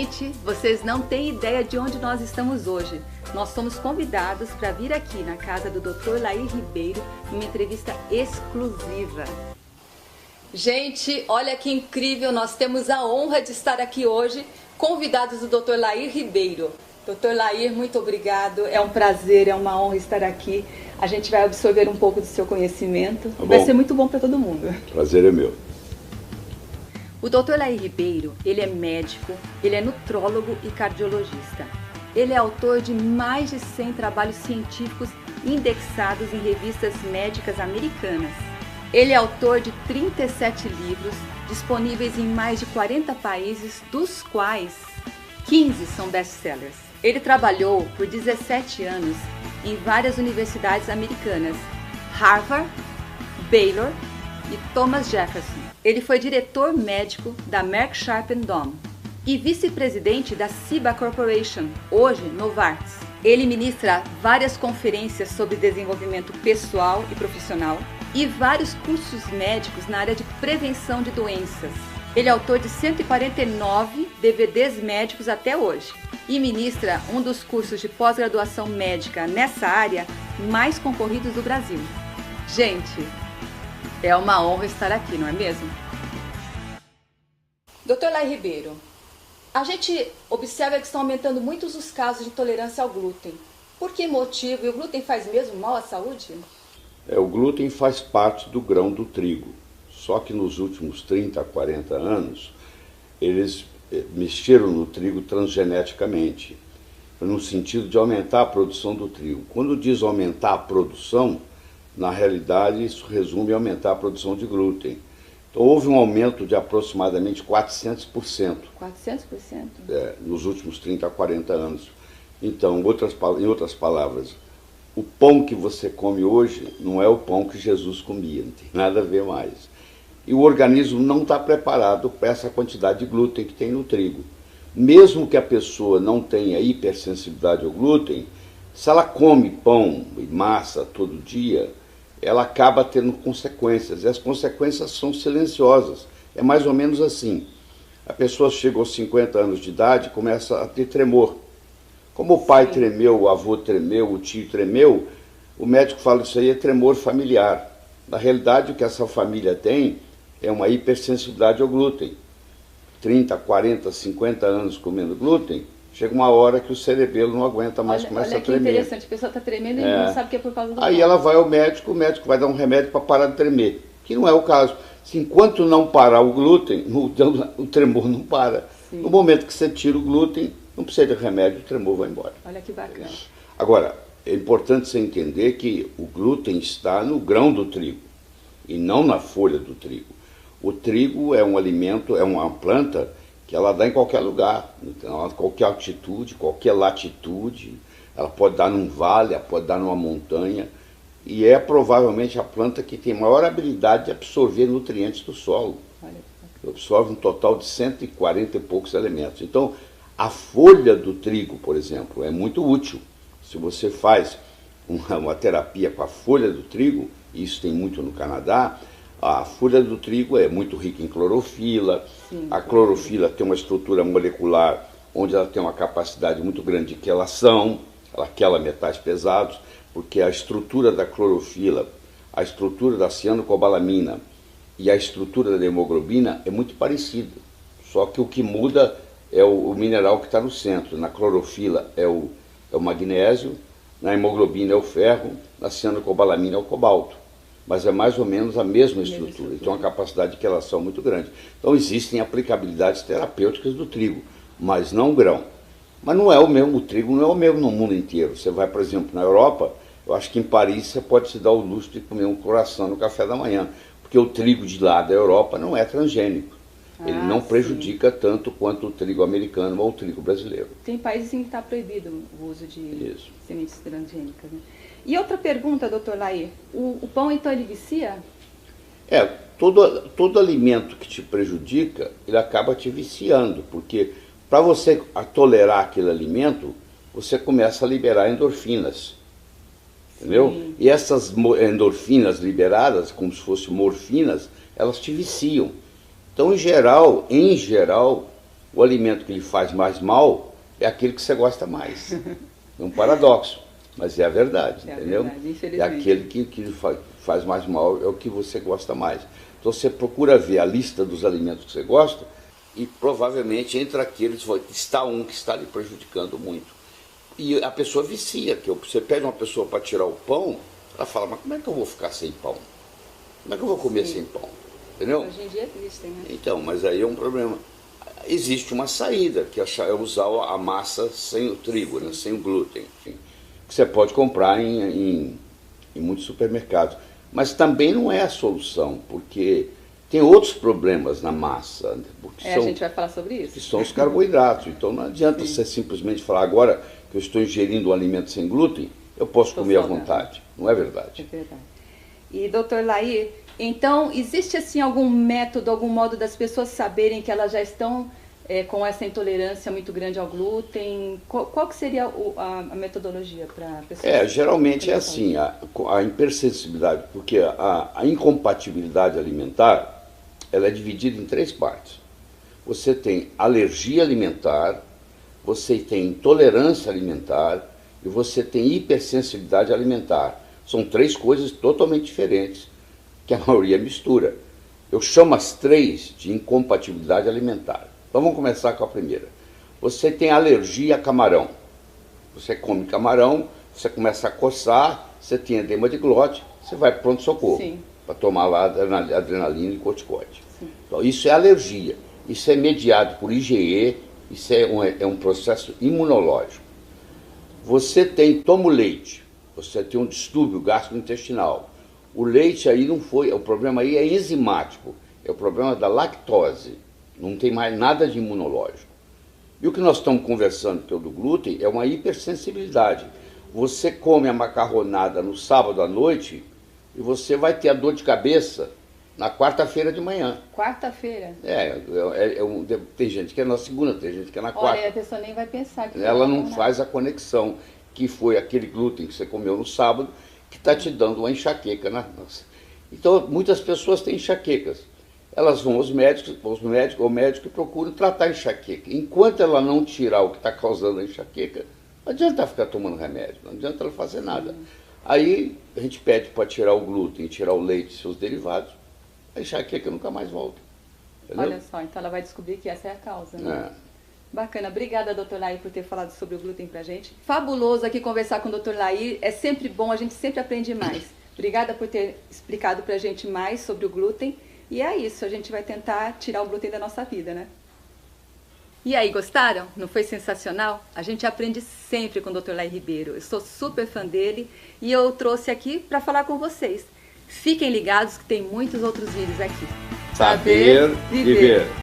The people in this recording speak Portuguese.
Gente, vocês não têm ideia de onde nós estamos hoje. Nós somos convidados para vir aqui na casa do Dr. Lair Ribeiro em uma entrevista exclusiva. Gente, olha que incrível, nós temos a honra de estar aqui hoje, convidados do Dr. Lair Ribeiro. Dr. Lair, muito obrigado, é um prazer, é uma honra estar aqui. A gente vai absorver um pouco do seu conhecimento e vai ser muito bom para todo mundo. Prazer é meu. O Dr. Lair Ribeiro, ele é médico, ele é nutrólogo e cardiologista. Ele é autor de mais de 100 trabalhos científicos indexados em revistas médicas americanas. Ele é autor de 37 livros, disponíveis em mais de 40 países, dos quais 15 são best-sellers. Ele trabalhou por 17 anos em várias universidades americanas, Harvard, Baylor e Thomas Jefferson. Ele foi diretor médico da Merck Sharp & Dohme e vice-presidente da Ciba Corporation, hoje Novartis. Ele ministra várias conferências sobre desenvolvimento pessoal e profissional e vários cursos médicos na área de prevenção de doenças. Ele é autor de 149 DVDs médicos até hoje e ministra um dos cursos de pós-graduação médica nessa área mais concorridos do Brasil. Gente, é uma honra estar aqui, não é mesmo? Dr. Lair Ribeiro, a gente observa que estão aumentando muitos os casos de intolerância ao glúten. Por que motivo? E o glúten faz mesmo mal à saúde? O glúten faz parte do grão do trigo. Só que nos últimos 30 a 40 anos, eles mexeram no trigo transgeneticamente, no sentido de aumentar a produção do trigo. Quando diz aumentar a produção, na realidade isso resume em aumentar a produção de glúten. Então houve um aumento de aproximadamente 400%. 400%? Nos últimos 30 a 40 anos. Então, em outras palavras, o pão que você come hoje não é o pão que Jesus comia, não tem nada a ver mais. E o organismo não está preparado para essa quantidade de glúten que tem no trigo. Mesmo que a pessoa não tenha hipersensibilidade ao glúten, se ela come pão e massa todo dia, ela acaba tendo consequências. E as consequências são silenciosas. É mais ou menos assim. A pessoa chega aos 50 anos de idade e começa a ter tremor. Como o pai tremeu, o avô tremeu, o tio tremeu, o médico fala que isso aí é tremor familiar. Na realidade, o que essa família tem é uma hipersensibilidade ao glúten. 30, 40, 50 anos comendo glúten, chega uma hora que o cerebelo não aguenta mais, começa a tremer. Olha que interessante, a pessoa está tremendo e não sabe que é por causa do Aí ela vai ao médico, o médico vai dar um remédio para parar de tremer, que não é o caso. Se enquanto não parar o glúten, o tremor não para. Sim. No momento que você tira o glúten, não precisa de remédio, o tremor vai embora. Olha que bacana. Agora, é importante você entender que o glúten está no grão do trigo e não na folha do trigo. O trigo é um alimento, é uma planta que ela dá em qualquer lugar, em qualquer altitude, qualquer latitude. Ela pode dar num vale, ela pode dar numa montanha. E é provavelmente a planta que tem maior habilidade de absorver nutrientes do solo. Absorve um total de 140 e poucos elementos. Então, a folha do trigo, por exemplo, é muito útil. Se você faz uma terapia com a folha do trigo, e isso tem muito no Canadá, a folha do trigo é muito rica em clorofila. Sim, a clorofila tem uma estrutura molecular onde ela tem uma capacidade muito grande de quelação, ela quela metais pesados, porque a estrutura da clorofila, a estrutura da cianocobalamina e a estrutura da hemoglobina é muito parecida. Só que o que muda é o mineral que está no centro. Na clorofila é o magnésio, na hemoglobina é o ferro, na cianocobalamina é o cobalto. Mas é mais ou menos a mesma estrutura, e tem uma capacidade de quelação muito grande. Então existem aplicabilidades terapêuticas do trigo, mas não o grão. Mas não é o mesmo, o trigo não é o mesmo no mundo inteiro. Você vai, por exemplo, na Europa, eu acho que em Paris você pode se dar o luxo de comer um croissant no café da manhã, porque o trigo de lá da Europa não é transgênico. Ele não prejudica tanto quanto o trigo americano ou o trigo brasileiro. Tem países em que está proibido o uso de sementes transgênicas, né? E outra pergunta, doutor Lair, o pão então ele vicia? Todo alimento que te prejudica, ele acaba te viciando, porque para você tolerar aquele alimento, você começa a liberar endorfinas, entendeu? Sim. E essas endorfinas liberadas, como se fossem morfinas, elas te viciam. Então, em geral, O alimento que lhe faz mais mal é aquele que você gosta mais. É um paradoxo, mas é a verdade, entendeu? Verdade, infelizmente. É aquele que lhe faz mais mal, é o que você gosta mais. Então você procura ver a lista dos alimentos que você gosta e provavelmente entre aqueles está um que está lhe prejudicando muito. E a pessoa vicia, que você pede uma pessoa para tirar o pão, ela fala, mas como é que eu vou ficar sem pão? Como é que eu vou comer sem pão? Entendeu? Hoje em dia existem, né? Então, mas aí é um problema. Existe uma saída, que é usar a massa sem o trigo, né, sem o glúten, que você pode comprar em muitos supermercados. Mas também não é a solução, porque tem outros problemas na massa. Porque a gente vai falar sobre isso. Que são os carboidratos. Então não adianta você simplesmente falar agora que eu estou ingerindo um alimento sem glúten, eu posso comer à vontade. Não é verdade. É verdade. E, doutor Laí, então, existe assim algum método, algum modo das pessoas saberem que elas já estão com essa intolerância muito grande ao glúten? Qual que seria a metodologia para a pessoa? Geralmente é assim, a hipersensibilidade, porque a incompatibilidade alimentar, ela é dividida em 3 partes. Você tem alergia alimentar, você tem intolerância alimentar e você tem hipersensibilidade alimentar. São 3 coisas totalmente diferentes, que a maioria mistura. Eu chamo as 3 de incompatibilidade alimentar. Então vamos começar com a primeira. Você tem alergia a camarão. Você come camarão, você começa a coçar, você tem edema de glote, você vai para o pronto-socorro para tomar lá adrenalina e corticoide. Então isso é alergia. Isso é mediado por IgE, isso é um processo imunológico. Você toma o leite, você tem um distúrbio gastrointestinal. O leite aí não foi, o problema aí é enzimático, é o problema da lactose, não tem mais nada de imunológico. E o que nós estamos conversando, que é o do glúten, é uma hipersensibilidade. Você come a macarronada no sábado à noite e você vai ter a dor de cabeça na quarta-feira de manhã. Quarta-feira? Tem gente que é na segunda, tem gente que é na quarta. Olha, a pessoa nem vai pensar que ela não faz a conexão, que foi aquele glúten que você comeu no sábado, que está te dando uma enxaqueca. Então, muitas pessoas têm enxaquecas. Elas vão aos médicos, o médico procuram tratar a enxaqueca. Enquanto ela não tirar o que está causando a enxaqueca, não adianta ficar tomando remédio, não adianta ela fazer nada. Aí a gente pede para tirar o glúten, tirar o leite e seus derivados, a enxaqueca nunca mais volta. Entendeu? Olha só, então ela vai descobrir que essa é a causa, né? Bacana. Obrigada, doutor Laí, por ter falado sobre o glúten pra gente. Fabuloso aqui conversar com o doutor Laí. É sempre bom, a gente sempre aprende mais. Obrigada por ter explicado pra gente mais sobre o glúten. E é isso, a gente vai tentar tirar o glúten da nossa vida, né? E aí, gostaram? Não foi sensacional? A gente aprende sempre com o Dr. Laí Ribeiro. Eu sou super fã dele e eu trouxe aqui para falar com vocês. Fiquem ligados que tem muitos outros vídeos aqui. Saber viver.